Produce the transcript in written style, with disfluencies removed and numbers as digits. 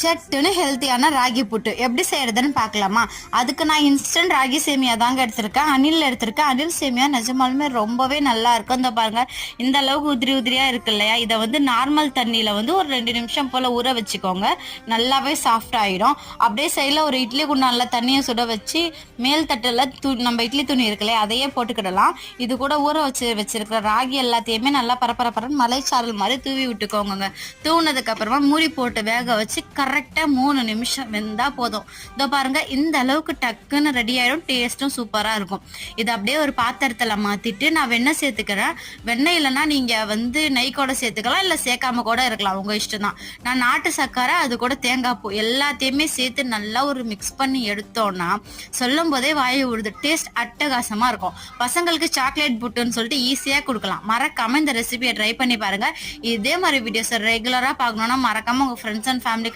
சட்டுன்னு ஹெல்த்தியான ராகி புட்டு எப்படி செய்யறதுன்னு பார்க்கலாமா? அதுக்கு நான் இன்ஸ்டன்ட் ராகி சேமியா தாங்க எடுத்திருக்கேன். அணில் எடுத்திருக்கேன். அணில் சேமியா நிஜமாலுமே ரொம்பவே நல்லா இருக்கும். இந்த பாருங்க, இந்த அளவுக்கு உதிரி உதிரியா இருக்கு இல்லையா? இதை வந்து நார்மல் தண்ணியில வந்து ஒரு 2 நிமிஷம் போல ஊற வச்சுக்கோங்க. நல்லாவே சாஃப்ட் ஆயிடும். அப்படியே சைடில் ஒரு இட்லி குண்டான்ல தண்ணியை சுட வச்சு மேல் தட்டில் நம்ம இட்லி துணி இருக்கு இல்லையா, அதையே போட்டுக்கிடலாம். இது கூட ஊற வச்சிருக்கிற ராகி எல்லாத்தையுமே நல்லா பரப்பரப்பரன்னு மலைச்சாரல் மாதிரி தூவி விட்டுக்கோங்க. தூவினதுக்கு அப்புறமா மூடி போட்டு வேக வச்சு கரெக்டாக 3 நிமிஷம் வெந்தால் போதும். இதோ பாருங்க, இந்த அளவுக்கு டக்குன்னு ரெடி ஆகிடும். டேஸ்ட்டும் சூப்பராக இருக்கும். இதை அப்படியே ஒரு பாத்திரத்தில் மாற்றிட்டு நான் வெண்ணெய் சேர்த்துக்கிறேன். வெண்ணெய் இல்லைன்னா நீங்கள் வந்து நெய் கூட சேர்த்துக்கலாம், இல்லை சேர்க்காம கூட இருக்கலாம், உங்கள் இஷ்டம் தான். நான் நாட்டு சர்க்கரை அது கூட தேங்காய் பூ எல்லாத்தையுமே சேர்த்து நல்லா ஒரு மிக்ஸ் பண்ணி எடுத்தோன்னா சொல்லும் போதே வாயை விடுது. டேஸ்ட் அட்டகாசமாக இருக்கும். பசங்களுக்கு சாக்லேட் புட்டுன்னு சொல்லிட்டு ஈஸியாக கொடுக்கலாம். மறக்காமல் இந்த ரெசிபியை ட்ரை பண்ணி பாருங்கள். இதே மாதிரி வீடியோஸை ரெகுலராக பார்க்கணுன்னா மறக்காமல் உங்கள் ஃப்ரெண்ட்ஸ் அண்ட் ஃபேமிலிக்கு